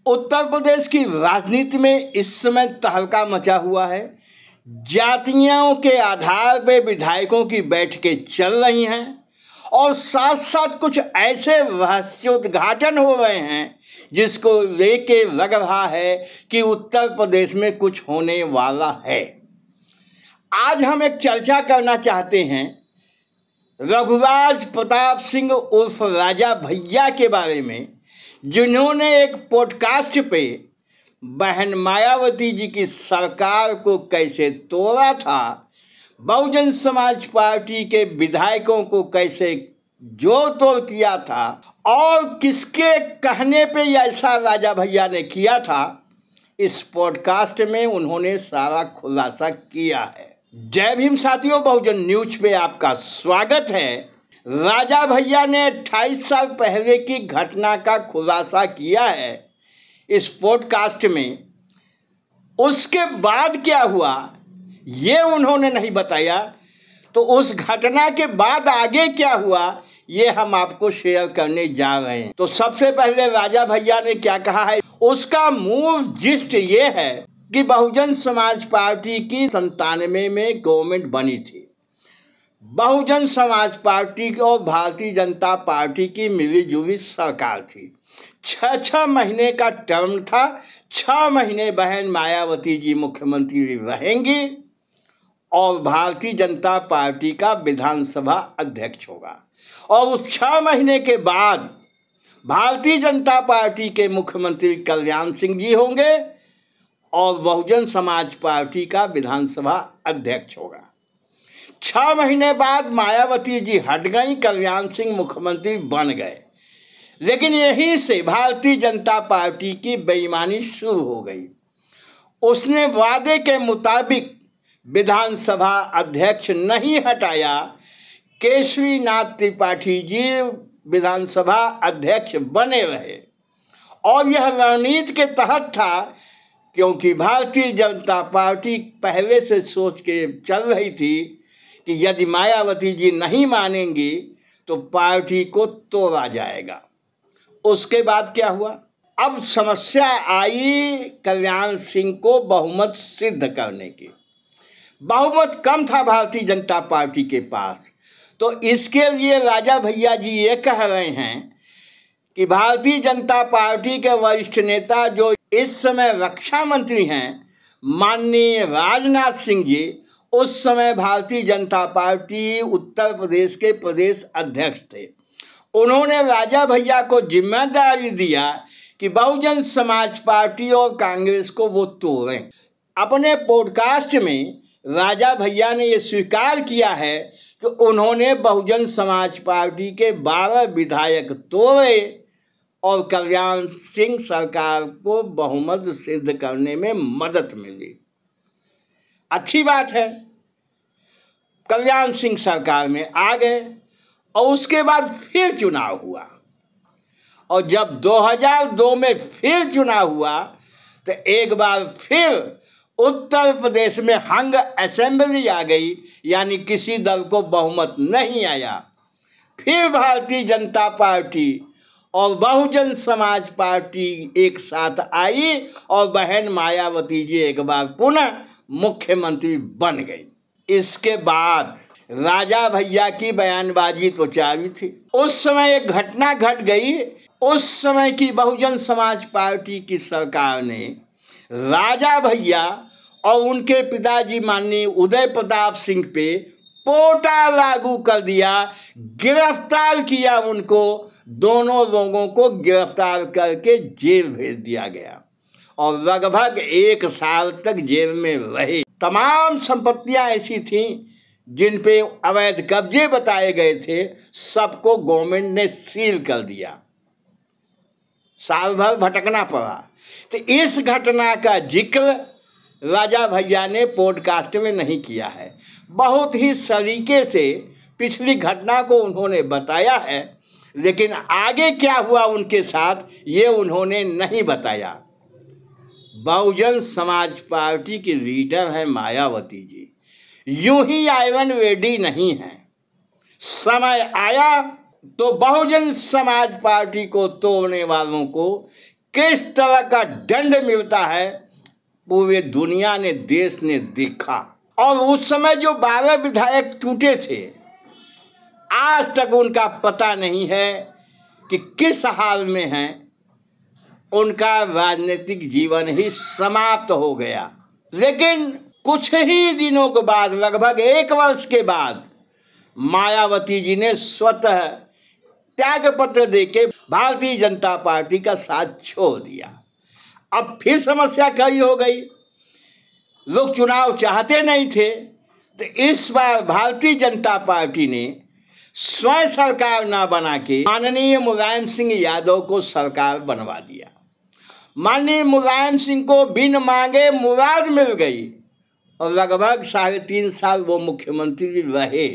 उत्तर प्रदेश की राजनीति में इस समय तहलका मचा हुआ है। जातियों के आधार पर विधायकों की बैठकें चल रही हैं और साथ साथ कुछ ऐसे रहस्योद्घाटन हो रहे हैं जिसको लेके लग रहा है कि उत्तर प्रदेश में कुछ होने वाला है। आज हम एक चर्चा करना चाहते हैं रघुराज प्रताप सिंह उर्फ राजा भैया के बारे में, जिन्होंने एक पॉडकास्ट पे बहन मायावती जी की सरकार को कैसे तोड़ा था, बहुजन समाज पार्टी के विधायकों को कैसे जोड़ तोड़ किया था और किसके कहने पे ऐसा राजा भैया ने किया था। इस पॉडकास्ट में उन्होंने सारा खुलासा किया है। जय भीम साथियों, बहुजन न्यूज पे आपका स्वागत है। राजा भैया ने 28 साल पहले की घटना का खुलासा किया है इस पॉडकास्ट में। उसके बाद क्या हुआ ये उन्होंने नहीं बताया, तो उस घटना के बाद आगे क्या हुआ ये हम आपको शेयर करने जा रहे हैं। तो सबसे पहले राजा भैया ने क्या कहा है, उसका मूल जिस्ट ये है कि बहुजन समाज पार्टी की 97 में गवर्नमेंट बनी थी। बहुजन समाज पार्टी और भारतीय जनता पार्टी की मिलीजुली सरकार थी। 6 महीने का टर्म था। 6 महीने बहन मायावती जी मुख्यमंत्री रहेंगी और भारतीय जनता पार्टी का विधानसभा अध्यक्ष होगा। और उस 6 महीने के बाद भारतीय जनता पार्टी के मुख्यमंत्री कल्याण सिंह जी होंगे और बहुजन समाज पार्टी का विधानसभा अध्यक्ष होगा। 6 महीने बाद मायावती जी हट गई, कल्याण सिंह मुख्यमंत्री बन गए। लेकिन यहीं से भारतीय जनता पार्टी की बेईमानी शुरू हो गई। उसने वादे के मुताबिक विधानसभा अध्यक्ष नहीं हटाया। केशरीनाथ त्रिपाठी जी विधानसभा अध्यक्ष बने रहे और यह रणनीति के तहत था, क्योंकि भारतीय जनता पार्टी पहले से सोच के चल रही थी कि यदि मायावती जी नहीं मानेंगी तो पार्टी को तोड़ा जाएगा। उसके बाद क्या हुआ, अब समस्या आई कल्याण सिंह को बहुमत सिद्ध करने की। बहुमत कम था भारतीय जनता पार्टी के पास, तो इसके लिए राजा भैया जी ये कह रहे हैं कि भारतीय जनता पार्टी के वरिष्ठ नेता जो इस समय रक्षा मंत्री हैं माननीय राजनाथ सिंह जी, उस समय भारतीय जनता पार्टी उत्तर प्रदेश के प्रदेश अध्यक्ष थे। उन्होंने राजा भैया को जिम्मेदारी दिया कि बहुजन समाज पार्टी और कांग्रेस को वो तोड़ें। अपने पॉडकास्ट में राजा भैया ने ये स्वीकार किया है कि उन्होंने बहुजन समाज पार्टी के 12 विधायक तोड़े और कल्याण सिंह सरकार को बहुमत सिद्ध करने में मदद मिली। अच्छी बात है, कल्याण सिंह सरकार में आ गए और उसके बाद फिर चुनाव हुआ। और जब 2002 में फिर चुनाव हुआ तो एक बार फिर उत्तर प्रदेश में हंग असेंबली आ गई, यानी किसी दल को बहुमत नहीं आया। फिर भारतीय जनता पार्टी और बहुजन समाज पार्टी एक साथ आई और बहन मायावती जी एक बार पुनः मुख्यमंत्री बन गई। इसके बाद राजा भैया की बयानबाजी तो जारी थी। उस समय एक घटना घट गई। उस समय की बहुजन समाज पार्टी की सरकार ने राजा भैया और उनके पिताजी माननीय उदय प्रताप सिंह पे पोटा लागू कर दिया, गिरफ्तार किया उनको। दोनों लोगों को गिरफ्तार करके जेल भेज दिया गया और लगभग 1 साल तक जेल में रहे। तमाम संपत्तियां ऐसी थीं जिन पे अवैध कब्जे बताए गए थे, सबको गवर्नमेंट ने सील कर दिया। साल भर भटकना पड़ा। तो इस घटना का जिक्र राजा भैया ने पॉडकास्ट में नहीं किया है। बहुत ही सलीके से पिछली घटना को उन्होंने बताया है, लेकिन आगे क्या हुआ उनके साथ ये उन्होंने नहीं बताया। बहुजन समाज पार्टी की लीडर है मायावती जी, यूं ही आयरन रेडी नहीं है। समय आया तो बहुजन समाज पार्टी को तोड़ने वालों को किस तरह का दंड मिलता है पूरे दुनिया ने, देश ने देखा। और उस समय जो 12 विधायक टूटे थे, आज तक उनका पता नहीं है कि किस हाल में हैं। उनका राजनीतिक जीवन ही समाप्त हो गया। लेकिन कुछ ही दिनों के बाद, लगभग 1 वर्ष के बाद, मायावती जी ने स्वतः त्याग पत्र देके भारतीय जनता पार्टी का साथ छोड़ दिया। अब फिर समस्या खड़ी हो गई। लोग चुनाव चाहते नहीं थे, तो इस बार भारतीय जनता पार्टी ने स्वयं सरकार ना बना के माननीय मुलायम सिंह यादव को सरकार बनवा दिया। माननीय मुलायम सिंह को बिन मांगे मुराद मिल गई और लगभग 3.5 साल वो मुख्यमंत्री रहे।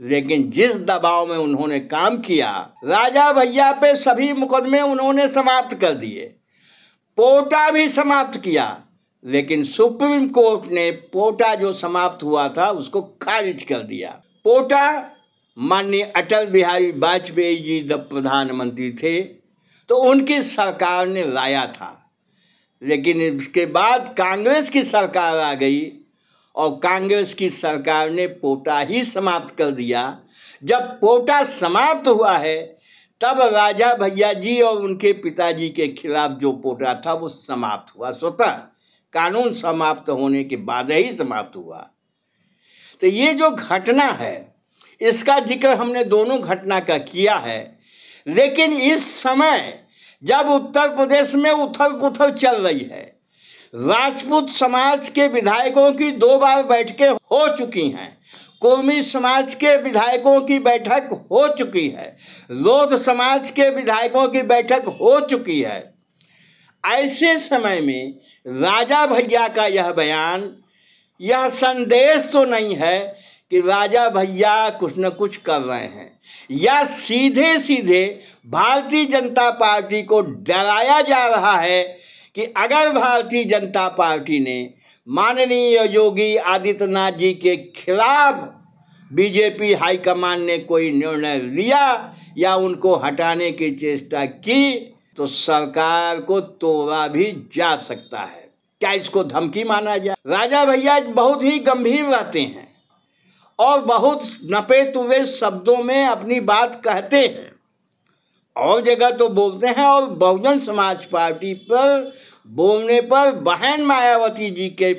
लेकिन जिस दबाव में उन्होंने काम किया, राजा भैया पे सभी मुकदमे उन्होंने समाप्त कर दिए, पोटा भी समाप्त किया। लेकिन सुप्रीम कोर्ट ने पोटा जो समाप्त हुआ था उसको खारिज कर दिया। पोटा माननीय अटल बिहारी वाजपेयी जी जब प्रधानमंत्री थे तो उनकी सरकार ने लाया था। लेकिन इसके बाद कांग्रेस की सरकार आ गई और कांग्रेस की सरकार ने पोटा ही समाप्त कर दिया। जब पोटा समाप्त हुआ है तब राजा भैया जी और उनके पिताजी के खिलाफ जो पोटा था वो समाप्त हुआ, स्वतः कानून समाप्त होने के बाद ही समाप्त हुआ। तो ये जो घटना है इसका जिक्र हमने दोनों घटना का किया है। लेकिन इस समय जब उत्तर प्रदेश में उथल पुथल चल रही है, राजपूत समाज के विधायकों की 2 बार बैठकें हो चुकी हैं, कुर्मी समाज के विधायकों की बैठक हो चुकी है, लोध समाज के विधायकों की बैठक हो चुकी है। ऐसे समय में राजा भैया का यह बयान, यह संदेश तो नहीं है कि राजा भैया कुछ न कुछ कर रहे हैं, या सीधे सीधे भारतीय जनता पार्टी को डराया जा रहा है कि अगर भारतीय जनता पार्टी ने माननीय योगी आदित्यनाथ जी के खिलाफ बीजेपी हाईकमान ने कोई निर्णय लिया या उनको हटाने की चेष्टा की तो सरकार को तोड़ा भी जा सकता है। क्या इसको धमकी माना जाए? राजा भैया बहुत ही गंभीर रहते हैं और बहुत नपे तुले शब्दों में अपनी बात कहते हैं, और जगह तो बोलते हैं, और बहुजन समाज पार्टी पर बोलने पर, बहन मायावती जी के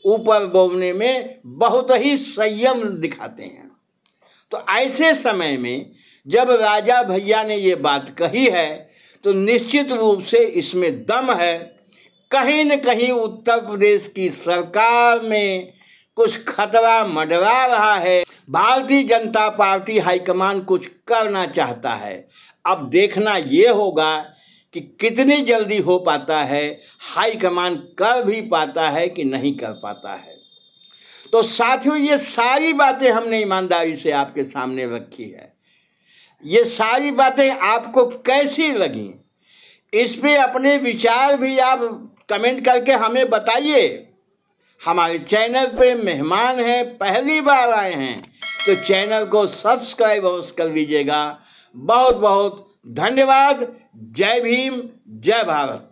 ऊपर बोलने में बहुत ही संयम दिखाते हैं। तो ऐसे समय में जब राजा भैया ने ये बात कही है तो निश्चित रूप से इसमें दम है। कहीं न कहीं उत्तर प्रदेश की सरकार में कुछ खतरा मंडरा रहा है। भारतीय जनता पार्टी हाईकमान कुछ करना चाहता है। अब देखना ये होगा कि कितनी जल्दी हो पाता है, हाईकमान कर भी पाता है कि नहीं कर पाता है। तो साथियों, ये सारी बातें हमने ईमानदारी से आपके सामने रखी है। ये सारी बातें आपको कैसी लगी, इस पे अपने विचार भी आप कमेंट करके हमें बताइए। हमारे चैनल पे मेहमान हैं, पहली बार आए हैं तो चैनल को सब्सक्राइब अवश्य कर लीजिएगा। बहुत बहुत धन्यवाद। जय भीम, जय भारत।